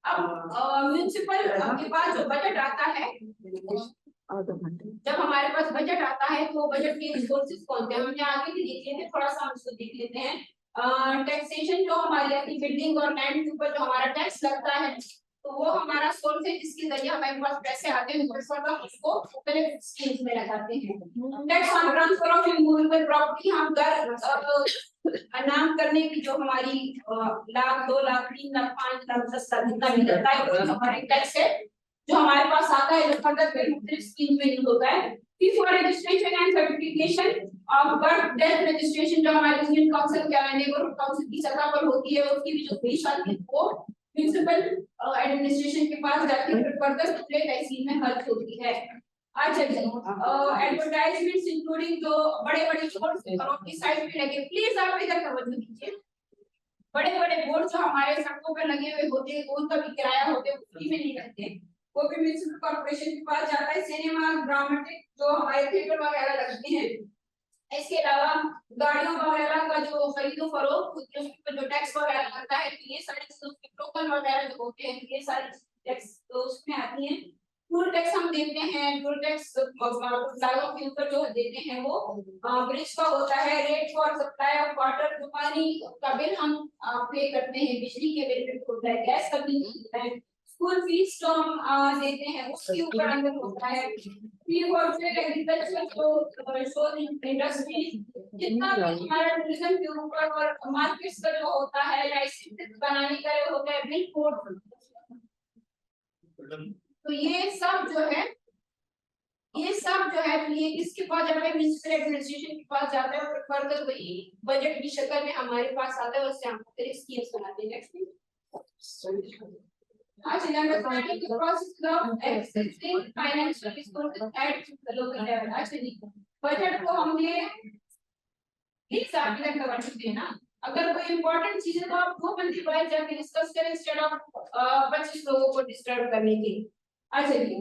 अब म्युनिसिपल के पास जो बजट आता है, जब हमारे पास बजट आता है तो बजट के रिसोर्सेज कौन से, हमने आगे भी देख लिए थे, थोड़ा सा हम इसको देख लेते हैं। टैक्सेशन जो हमारी अपनी बिल्डिंग और लैंड के ऊपर जो हमारा टैक्स लगता है, तो वो हमारा सोर्स है जिसके जरिए हमारे पास पैसे आते हैं, उसको मुख्तलिफ स्कीम्स में लगाते हैं। Tax on transfer of immovable property, हम घर नाम करने की जो हमारी लाख, 2 लाख, 3 लाख, 5 लाख, 10 लाख जितना भी लगता है, वो हमारे टैक्स है जो हमारे पास आता है, जो फर्दर पे मुख्तलिफ स्कीम में यूज होता है। Fee for registration and certification of birth death registration, जो हमारे यूनियन काउंसिल या नेबरहुड काउंसिल की सतह पर होती है, उसकी भी जो फीस आती है वो म्युनिसिपल एडमिनिस्ट्रेशन के पास जाके फिर फर्दर दूसरे तहसील में खर्च होती है। अच्छा जी, एडवर्टाइजमेंट्स इंक्लूडिंग जो बड़े-बड़े बोर्ड रोड की साइड पे लगे, प्लीज आप इधर तवज्जो दीजिए। बड़े-बड़े बोर्ड जो हमारे सड़कों पर लगे हुए होते हैं, उनका भी किराया होते हैं, फ्री में नहीं रहते, वो भी म्युनिसिपल कॉर्पोरेशन के पास जाता है। सिनेमा, ड्रामेटिक जो हमारे थिएटर वगैरह लगते हैं, इसके अलावा गाड़ियों वगैरह का जो खरीदो फरोख्त होती है, उसके ऊपर जो टैक्स वगैरह लगता है, तो ये सारी चीजें, टोकन वगैरह जो होते हैं, ये सारी टैक्स तो उसमें आती हैं। टूल टैक्स हम देते हैं, टूल टैक्स लागों के ऊपर जो देते हैं वो ब्रिज का होता है। Rate for supply of water, जो पानी का बिल हम पे करते हैं, बिजली के बिल होता है, गैस का बिल होता है, स्कूल फीस जो हम देते हैं उसके ऊपर अंदर होता है। फी फॉर एग्रीकल्चर जो इंडस्ट्री, जितना भी हमारा टूरिज्म के ऊपर और मार्केट्स का जो होता है, लाइसेंस बनाने का जो होता है, बिल कोड, तो ये सब जो है तो ये किसके पास जाता है, म्युनिसिपल एडमिनिस्ट्रेशन के पास जाता है, और फर्दर वही बजट की शक्ल में हमारे पास आता है, उससे हम फिर स्कीम्स बनाते हैं। नेक्स्ट अच्छा, number 5 the process of accessing financial resources at the local level। अच्छा जी, बजट को हमने एक साथ में कवर करते हैं ना, अगर कोई इंपॉर्टेंट चीज है तो आप 2 बंदे बाहर जाके डिस्कस करें इंस्टेड ऑफ 25 लोगों को डिस्टर्ब करने के। अच्छा जी,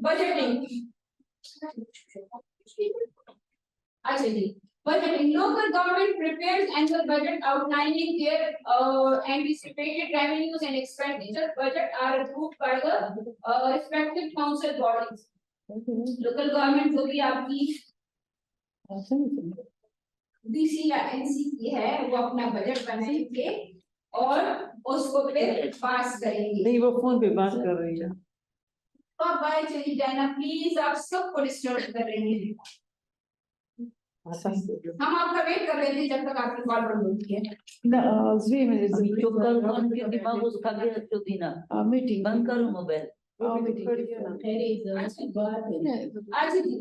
बजटिंग। अच्छा जी, budgeting. Local government prepares annual budget outlining their anticipated revenues and expenditure. Budget are approved by the respective council bodies. Local government जो भी आपकी BC या NC की है, वो अपना बजट बनाएंगे और उसको फिर पास करेंगे। नहीं, वो फोन पे बात कर रही है। तो आप बाहर चली जाना प्लीज, आप सबको डिस्टर्ब कर रही हैं। हम आपका वेट कर रहे थे जब तक आपकी कॉल बंद होती है। जो कल कौन के दिमाग उस खाली रखो दीना मीटिंग बंद करो मोबाइल। अच्छा जी,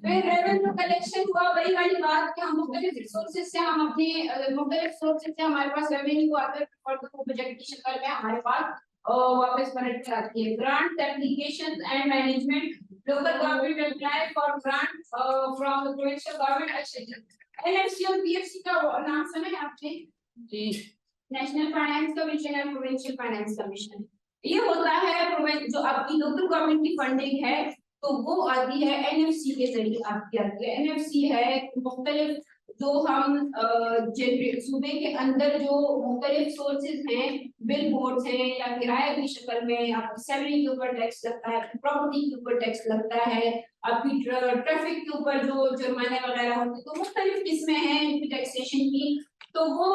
फिर रेवेन्यू कलेक्शन हुआ, वही वाली बात कि हम मुख्तलिफ रिसोर्सेज से, हम अपने मुख्तलिफ सोर्सेज से हमारे पास रेवेन्यू आता है और तो बजट की शक्ल में हमारे पास वापस पलट आती है। Grant application and management, local government apply for grant from the provincial government। अच्छा जी, NFC और PFC का नाम सुना है आपने? जी, नेशनल फाइनेंस कमीशन और प्रोविंशियल फाइनेंस कमीशन। ये होता है जो आपकी लोकल गवर्नमेंट की फंडिंग है, तो वो आती है एनएफसी के जरिए आपकी आती है। एनएफसी है मुख्तलिफ जो हम सूबे के अंदर जो मुख्तलिफ सोर्सेज हैं, बिल बोर्ड्स हैं या किराए की शक्ल में, आपकी सैलरी के ऊपर टैक्स लगता है, प्रॉपर्टी के ऊपर टैक्स लगता है, आपकी ट्रैफिक के ऊपर जो जुर्माने वगैरह होते हैं, तो मुख्तलिफ किस्में हैं इनकी टैक्सेशन की। तो वो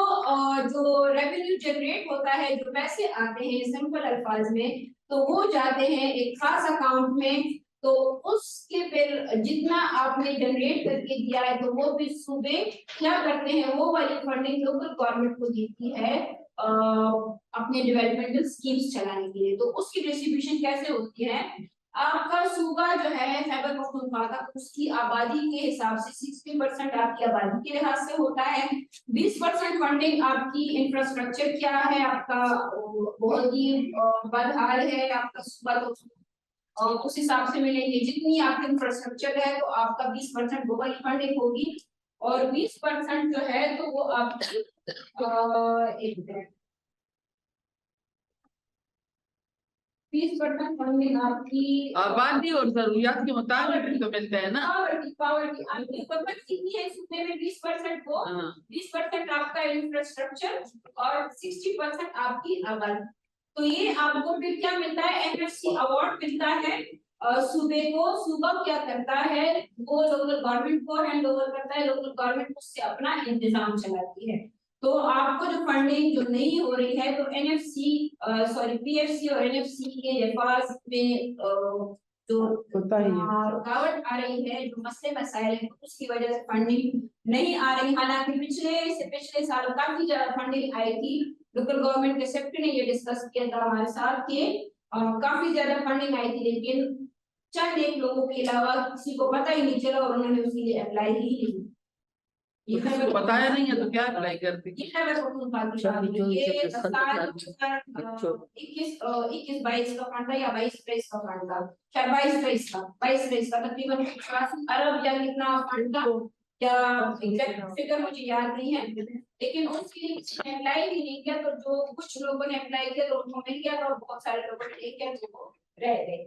जो रेवेन्यू जनरेट होता है, जो पैसे आते हैं सिंपल अल्फाज में, तो वो जाते हैं एक खास अकाउंट में। तो उसके फिर जितना आपने जनरेट करके दिया है, तो वो फिर सूबे क्या करते हैं, वो वाली फंडिंग लोकल गवर्नमेंट को देती है अपने डेवलपमेंटल स्कीम्स चलाने के लिए। तो उसकी डिस्ट्रीब्यूशन कैसे होती है, आपका सूबा जो है खैबर पख्तूनख्वा का, उसकी आबादी के हिसाब से 60% आपकी आबादी के लिहाज से होता है, 20% फंडिंग आपकी इंफ्रास्ट्रक्चर क्या है, आपका बहुत ही बदहाल है आपका सूबा, तो उस हिसाब से मिलेंगे। जितनी आपकी इंफ्रास्ट्रक्चर है तो आपका 20% वो वाली फंडिंग होगी, और 20% जो है तो वो आपकी एक 20% फंडिंग आपकी आबादी और जरूरियात के मुताबिक तो मिलते हैं ना। पावर्टी आपकी हुकूमत कितनी है सूबे में, 20% वो, 20% आपका इंफ्रास्ट्रक्चर और 60% आपकी आबादी। तो ये आपको फिर क्या मिलता है, एनएफसी अवार्ड मिलता है सूबे को। सूबा क्या करता है, वो लोकल गवर्नमेंट को हैंड ओवर करता है, लोकल गवर्नमेंट उससे अपना इंतजाम चलाती है। तो आपको जो फंडिंग जो नहीं हो रही है, तो एनएफसी पीएफसी और एनएफसी के लिहाज में जो रुकावट आ रही है, जो मसले मसाइल है, उसकी वजह से फंडिंग नहीं आ रही। हालांकि पिछले साल काफी ज्यादा फंडिंग आई थी, लोकल गवर्नमेंट के सेक्रेटरी ने ये डिस्कस किया था हमारे साथ कि काफी ज्यादा फंडिंग आई थी, लेकिन चंद एक लोगों के अलावा किसी को पता ही नहीं चला और उन्होंने उसके लिए अप्लाई ही नहीं। ये किसी को बताया नहीं है तो क्या अप्लाई करते। ये खैबर पख्तूनख्वा की शादी, ये 21-22 का फंड था या 22-23 का फंड था, शायद 22-23 का तकरीबन 80 अरब या कितना फंड था, क्या एग्जैक्ट फिगर मुझे याद नहीं है, लेकिन उसके लिए किसी ने अप्लाई भी नहीं किया। तो जो कुछ लोगों ने अप्लाई किया तो उनको मिल गया था, और बहुत सारे लोगों ने नहीं किया तो वो रह गए।